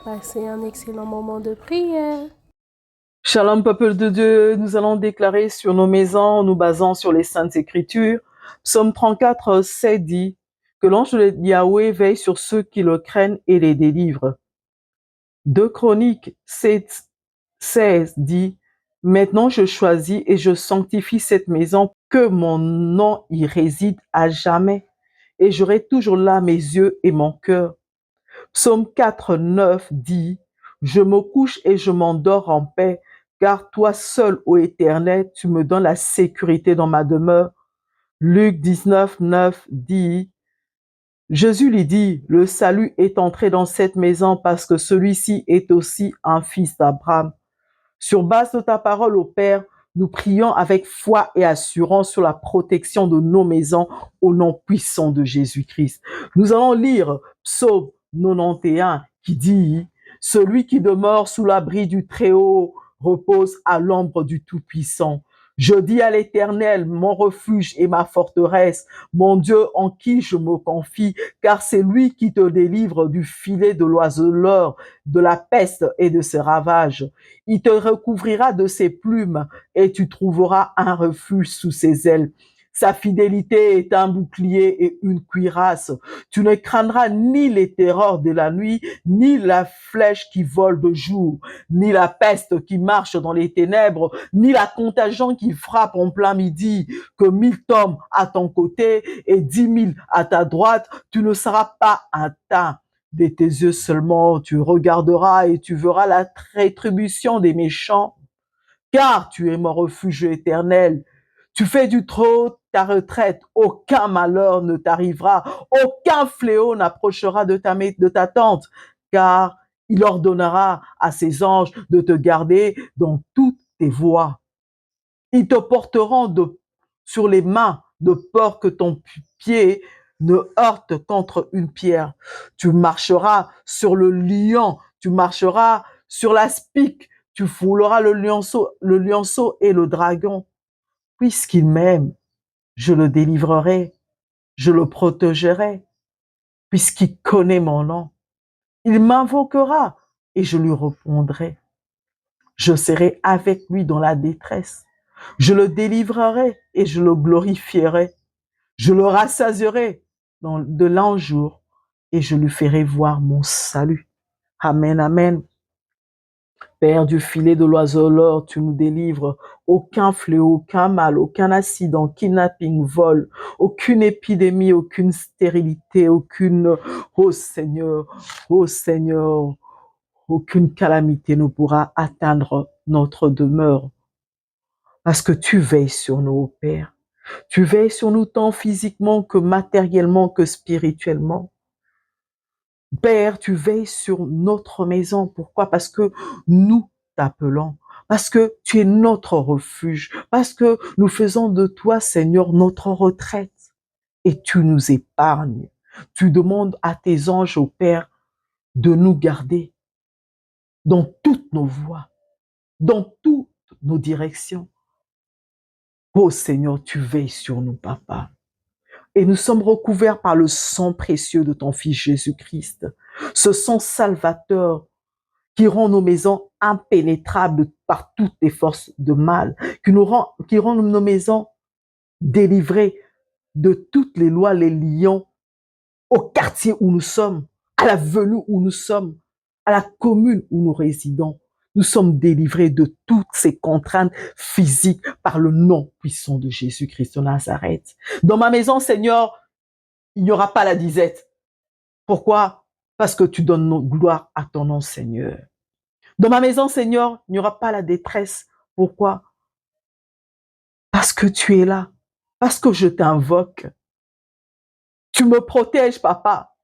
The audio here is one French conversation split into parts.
Passez un excellent moment de prière. Shalom, peuple de Dieu, nous allons déclarer sur nos maisons en nous basant sur les Saintes Écritures. Psaume 34, 7 dit que l'ange de Yahweh veille sur ceux qui le craignent et les délivre. 2 Chroniques 7, 16 dit maintenant je choisis et je sanctifie cette maison, que mon nom y réside à jamais, et j'aurai toujours là mes yeux et mon cœur. Psaume 4, 9 dit je me couche et je m'endors en paix, car toi seul, ô Éternel, tu me donnes la sécurité dans ma demeure. Luc 19, 9 dit Jésus lui dit, le salut est entré dans cette maison parce que celui-ci est aussi un fils d'Abraham. Sur base de ta parole, ô Père, nous prions avec foi et assurance sur la protection de nos maisons au nom puissant de Jésus-Christ. Nous allons lire Psaume 91 qui dit « Celui qui demeure sous l'abri du Très-Haut repose à l'ombre du Tout-Puissant. Je dis à l'Éternel, mon refuge et ma forteresse, mon Dieu en qui je me confie, car c'est lui qui te délivre du filet de l'oiseleur, de la peste et de ses ravages. Il te recouvrira de ses plumes et tu trouveras un refuge sous ses ailes. Sa fidélité est un bouclier et une cuirasse. Tu ne craindras ni les terreurs de la nuit, ni la flèche qui vole de jour, ni la peste qui marche dans les ténèbres, ni la contagion qui frappe en plein midi. Que 1000 tombent à ton côté et 10 000 à ta droite, tu ne seras pas atteint. De tes yeux seulement, tu regarderas et tu verras la rétribution des méchants, car tu es mon refuge éternel. Tu fais du trône ta retraite, aucun malheur ne t'arrivera, aucun fléau n'approchera de ta tente, car il ordonnera à ses anges de te garder dans toutes tes voies. Ils te porteront sur les mains de peur que ton pied ne heurte contre une pierre. Tu marcheras sur le lion, tu marcheras sur l'aspic, tu fouleras le lionceau et le dragon. Puisqu'il m'aime, je le délivrerai, je le protégerai, puisqu'il connaît mon nom. Il m'invoquera et je lui répondrai. Je serai avec lui dans la détresse. Je le délivrerai et je le glorifierai. Je le rassasierai de l'enjour et je lui ferai voir mon salut. Amen, amen. Père, du filet de l'oiseleur, tu nous délivres. Aucun fléau, aucun mal, aucun accident, kidnapping, vol, aucune épidémie, aucune stérilité, oh Seigneur, aucune calamité ne pourra atteindre notre demeure. Parce que tu veilles sur nous, ô Père. Tu veilles sur nous tant physiquement que matériellement que spirituellement. Père, tu veilles sur notre maison. Pourquoi? Parce que nous t'appelons. Parce que tu es notre refuge. Parce que nous faisons de toi, Seigneur, notre retraite. Et tu nous épargnes. Tu demandes à tes anges, ô Père, de nous garder dans toutes nos voies, dans toutes nos directions. Oh Seigneur, tu veilles sur nous, Papa. Et nous sommes recouverts par le sang précieux de ton Fils Jésus-Christ. Ce sang salvateur qui rend nos maisons impénétrables par toutes les forces de mal, qui rend nos maisons délivrées de toutes les lois, les liens, au quartier où nous sommes, à la venue où nous sommes, à la commune où nous résidons. Nous sommes délivrés de toutes ces contraintes physiques par le nom puissant de Jésus-Christ de Nazareth. Dans ma maison, Seigneur, il n'y aura pas la disette. Pourquoi? Parce que tu donnes gloire à ton nom, Seigneur. Dans ma maison, Seigneur, il n'y aura pas la détresse. Pourquoi? Parce que tu es là. Parce que je t'invoque. Tu me protèges, Papa.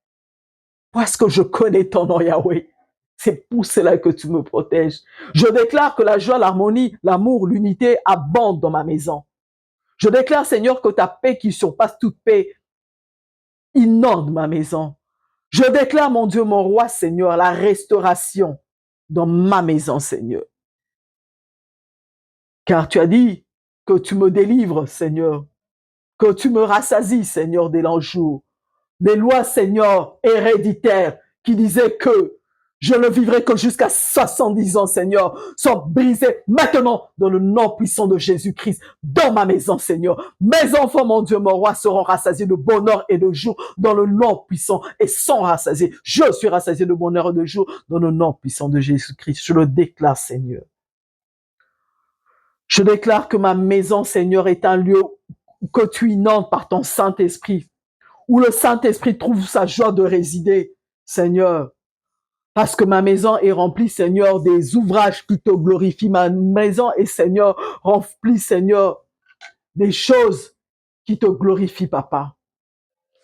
Parce que je connais ton nom, Yahweh. C'est pour cela que tu me protèges. Je déclare que la joie, l'harmonie, l'amour, l'unité abondent dans ma maison. Je déclare, Seigneur, que ta paix qui surpasse toute paix inonde ma maison. Je déclare, mon Dieu, mon roi, Seigneur, la restauration dans ma maison, Seigneur. Car tu as dit que tu me délivres, Seigneur, que tu me rassasies, Seigneur, dès l'enjour. Les lois, Seigneur, héréditaires, qui disaient que Je ne vivrai que jusqu'à 70 ans, Seigneur. Sois brisé maintenant dans le nom puissant de Jésus-Christ, dans ma maison, Seigneur. Mes enfants, mon Dieu, mon roi, seront rassasiés de bonheur et de jour dans le nom puissant et sont rassasiés. Je suis rassasié de bonheur et de jour dans le nom puissant de Jésus-Christ. Je le déclare, Seigneur. Je déclare que ma maison, Seigneur, est un lieu que tu inondes par ton Saint-Esprit, où le Saint-Esprit trouve sa joie de résider, Seigneur. Parce que ma maison est remplie, Seigneur, des ouvrages qui te glorifient. Ma maison est, Seigneur, remplie, Seigneur, des choses qui te glorifient, Papa.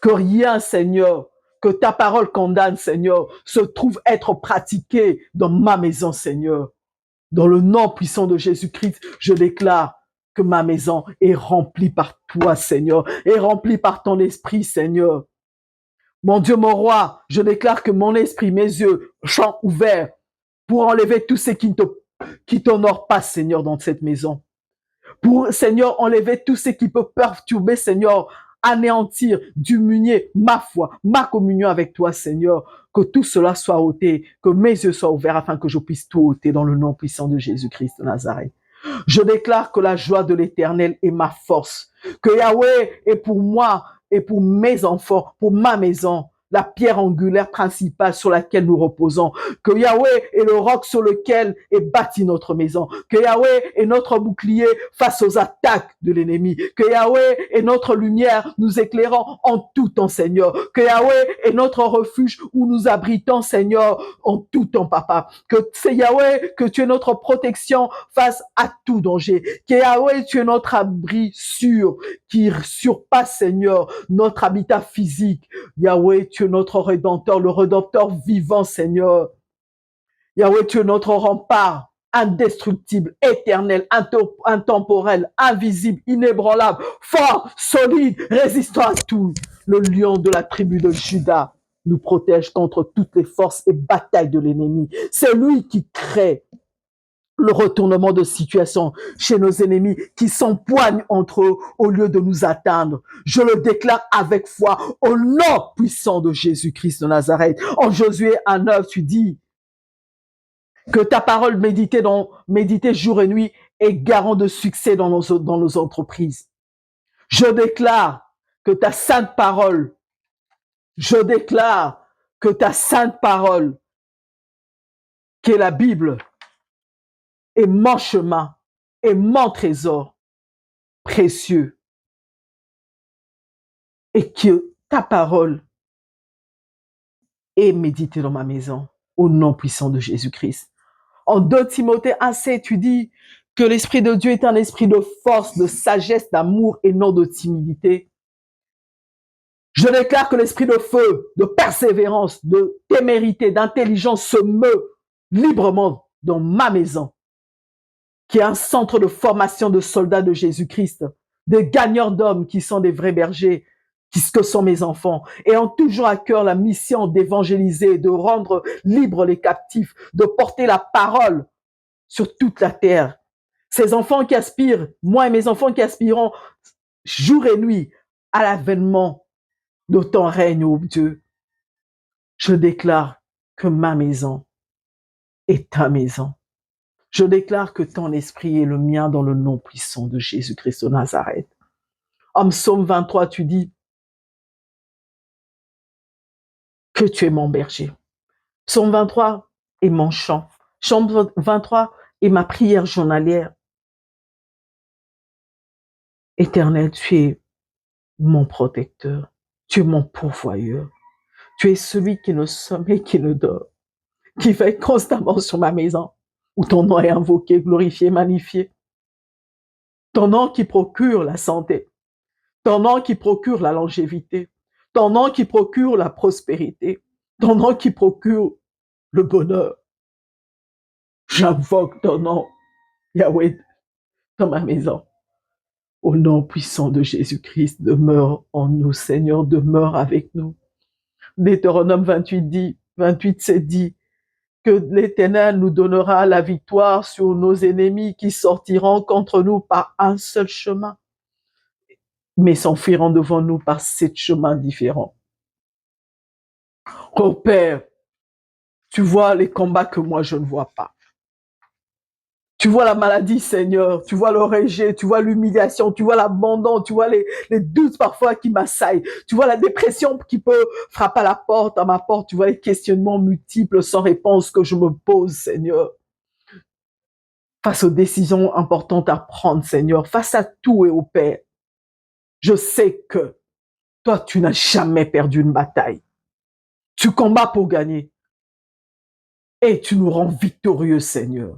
Que rien, Seigneur, que ta parole condamne, Seigneur, se trouve être pratiqué dans ma maison, Seigneur. Dans le nom puissant de Jésus-Christ, je déclare que ma maison est remplie par toi, Seigneur, est remplie par ton esprit, Seigneur. Mon Dieu, mon roi, je déclare que mon esprit, mes yeux, sont ouverts pour enlever tout ce qui t'honore pas, Seigneur, dans cette maison. Pour, Seigneur, enlever tout ce qui peut perturber, Seigneur, anéantir, diminuer ma foi, ma communion avec toi, Seigneur. Que tout cela soit ôté, que mes yeux soient ouverts afin que je puisse tout ôter dans le nom puissant de Jésus-Christ de Nazareth. Je déclare que la joie de l'Éternel est ma force, que Yahweh est pour moi et pour mes enfants, pour ma maison, la pierre angulaire principale sur laquelle nous reposons, que Yahweh est le roc sur lequel est bâtie notre maison, que Yahweh est notre bouclier face aux attaques de l'ennemi, que Yahweh est notre lumière nous éclairant en tout temps, Seigneur, que Yahweh est notre refuge où nous abritons, Seigneur, en tout temps, Papa, que c'est Yahweh, que tu es notre protection face à tout danger, que Yahweh, tu es notre abri sûr, qui surpasse, Seigneur, notre habitat physique. Yahweh, tu es notre Rédempteur, le Rédempteur vivant, Seigneur. Yahweh, tu es notre rempart, indestructible, éternel, intemporel, invisible, inébranlable, fort, solide, résistant à tout. Le lion de la tribu de Juda nous protège contre toutes les forces et batailles de l'ennemi. C'est lui qui crée le retournement de situation chez nos ennemis qui s'empoignent entre eux au lieu de nous atteindre. Je le déclare avec foi au nom puissant de Jésus-Christ de Nazareth. En Josué 1:9, tu dis que ta parole méditée jour et nuit est garant de succès dans nos entreprises. Je déclare que ta sainte parole, qui est la Bible, est mon chemin et mon trésor précieux, et que ta parole est méditée dans ma maison au nom puissant de Jésus-Christ. En 2 Timothée 1:7, tu dis que l'Esprit de Dieu est un esprit de force, de sagesse, d'amour et non de timidité. Je déclare que l'esprit de feu, de persévérance, de témérité, d'intelligence se meut librement dans ma maison, qui est un centre de formation de soldats de Jésus-Christ, des gagnants d'hommes qui sont des vrais bergers, que sont mes enfants, et ont toujours à cœur la mission d'évangéliser, de rendre libres les captifs, de porter la parole sur toute la terre. Ces enfants qui aspirent, moi et mes enfants qui aspirons jour et nuit à l'avènement de ton règne, ô Dieu. Je déclare que ma maison est ta maison. Je déclare que ton esprit est le mien dans le nom puissant de Jésus-Christ de Nazareth. En Psaume 23, tu dis que tu es mon berger. Psaume 23 est mon chant. Psaume 23 est ma prière journalière. Éternel, tu es mon protecteur. Tu es mon pourvoyeur. Tu es celui qui ne sommeille, qui ne dort, qui veille constamment sur ma maison, où ton nom est invoqué, glorifié, magnifié. Ton nom qui procure la santé. Ton nom qui procure la longévité. Ton nom qui procure la prospérité. Ton nom qui procure le bonheur. J'invoque ton nom, Yahweh, dans ma maison. Au nom puissant de Jésus-Christ, demeure en nous, Seigneur, demeure avec nous. Deutéronome 28:7 dit que l'Éternel nous donnera la victoire sur nos ennemis qui sortiront contre nous par un seul chemin, mais s'enfuiront devant nous par 7 chemins différents. Oh Père, Tu vois les combats que moi, je ne vois pas. Tu vois la maladie, Seigneur. Tu vois le rejet, tu vois l'humiliation, tu vois l'abandon, tu vois les doutes parfois qui m'assaillent. Tu vois la dépression qui peut frapper à ma porte. Tu vois les questionnements multiples sans réponse que je me pose, Seigneur. Face aux décisions importantes à prendre, Seigneur. Face à tout et au Père. Je sais que toi, tu n'as jamais perdu une bataille. Tu combats pour gagner. Et tu nous rends victorieux, Seigneur.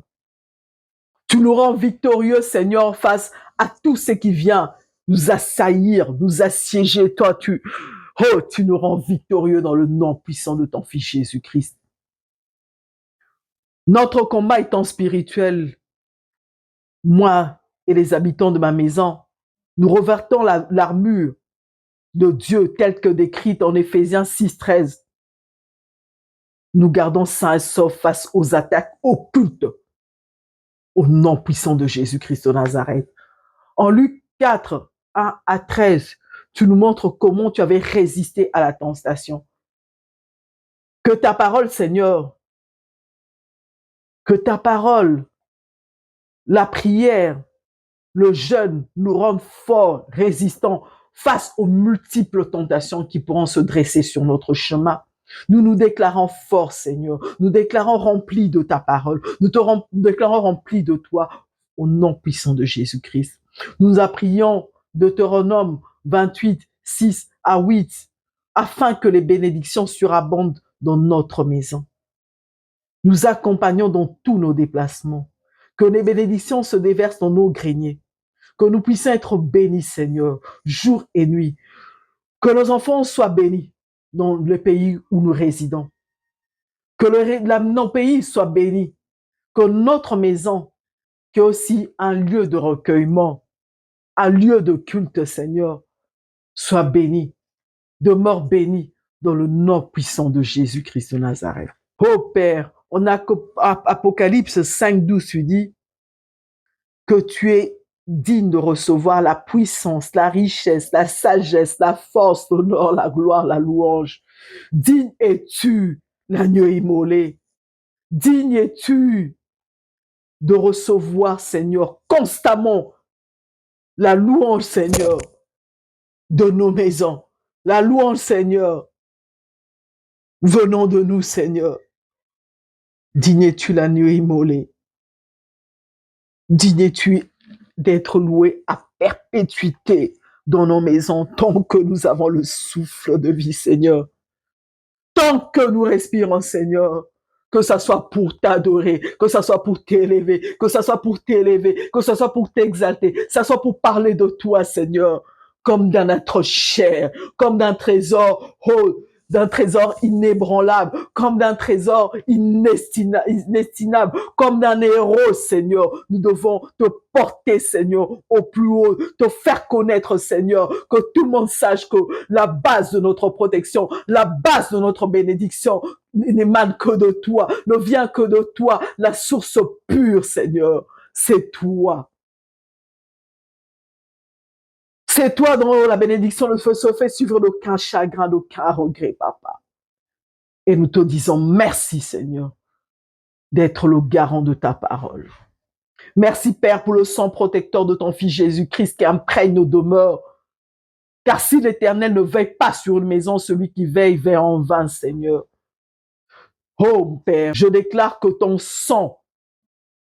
Tu nous rends victorieux, Seigneur, face à tout ce qui vient nous assaillir, nous assiéger. Toi, tu nous rends victorieux dans le nom puissant de ton Fils Jésus-Christ. Notre combat étant spirituel, moi et les habitants de ma maison, nous revêtons l'armure de Dieu telle que décrite en Éphésiens 6:13. Nous gardons sains et saufs face aux attaques occultes au nom puissant de Jésus-Christ de Nazareth. En Luc 4, 1 à 13, tu nous montres comment tu avais résisté à la tentation. Que ta parole, Seigneur, que ta parole, la prière, le jeûne nous rendent forts, résistants face aux multiples tentations qui pourront se dresser sur notre chemin. Nous nous déclarons forts, Seigneur. Nous déclarons remplis de ta parole. Nous déclarons remplis de toi au nom puissant de Jésus-Christ. Nous prions Deutéronome 28, 6 à 8, afin que les bénédictions surabondent dans notre maison. Nous accompagnons dans tous nos déplacements. Que les bénédictions se déversent dans nos greniers. Que nous puissions être bénis, Seigneur, jour et nuit. Que nos enfants soient bénis dans le pays où nous résidons. Que nos pays soient bénis. Que notre maison, qui est aussi un lieu de recueillement, un lieu de culte, Seigneur, soit béni. Demeure béni dans le nom puissant de Jésus-Christ de Nazareth. Oh Père, en Apocalypse 5:12, tu dis que tu es digne de recevoir la puissance, la richesse, la sagesse, la force, l'honneur, la gloire, la louange. Digne es-tu, l'agneau immolé. Digne es-tu de recevoir, Seigneur, constamment la louange, Seigneur, de nos maisons. La louange, Seigneur, venant de nous, Seigneur. Digne es-tu l'agneau immolé. Digne es-tu d'être loué à perpétuité dans nos maisons tant que nous avons le souffle de vie, Seigneur. Tant que nous respirons, Seigneur, que ça soit pour t'adorer, que ça soit pour t'élever, que ça soit pour t'élever, que ça soit pour t'exalter, que ça soit pour parler de toi, Seigneur, comme d'un être cher, comme d'un trésor, d'un trésor inébranlable, comme d'un trésor inestimable, comme d'un héros, Seigneur. Nous devons te porter, Seigneur, au plus haut, te faire connaître, Seigneur, que tout le monde sache que la base de notre protection, la base de notre bénédiction n'émane que de toi, ne vient que de toi, la source pure, Seigneur, c'est toi. C'est toi dont la bénédiction ne se fait suivre d'aucun chagrin, d'aucun regret, Papa. Et nous te disons merci, Seigneur, d'être le garant de ta parole. Merci, Père, pour le sang protecteur de ton Fils Jésus-Christ qui imprègne nos demeures. Car si l'Éternel ne veille pas sur une maison, celui qui veille en vain, Seigneur. Oh, Père, je déclare que ton sang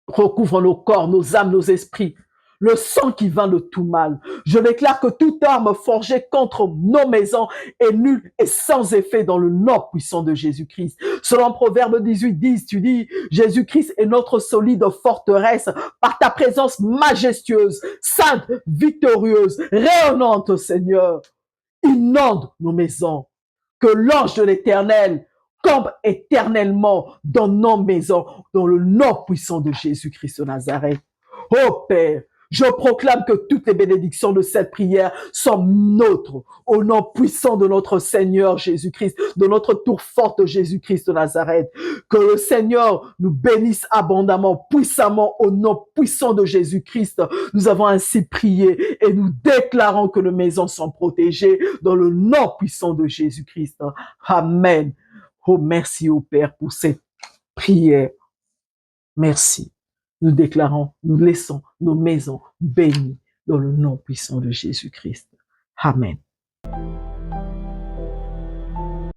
recouvre nos corps, nos âmes, nos esprits. Le sang qui vint de tout mal. Je déclare que toute arme forgée contre nos maisons est nulle et sans effet dans le nom puissant de Jésus-Christ. Selon Proverbe 18:10, tu dis, Jésus-Christ est notre solide forteresse par ta présence majestueuse, sainte, victorieuse, rayonnante, Seigneur. Inonde nos maisons. Que l'ange de l'Éternel campe éternellement dans nos maisons, dans le nom puissant de Jésus-Christ de Nazareth. Oh Père, je proclame que toutes les bénédictions de cette prière sont nôtres, au nom puissant de notre Seigneur Jésus-Christ, de notre tour forte Jésus-Christ de Nazareth. Que le Seigneur nous bénisse abondamment, puissamment, au nom puissant de Jésus-Christ. Nous avons ainsi prié et nous déclarons que nos maisons sont protégées dans le nom puissant de Jésus-Christ. Amen. Oh, merci au Père pour cette prière. Merci. Nous déclarons, nous laissons nos maisons bénies dans le nom puissant de Jésus-Christ. Amen.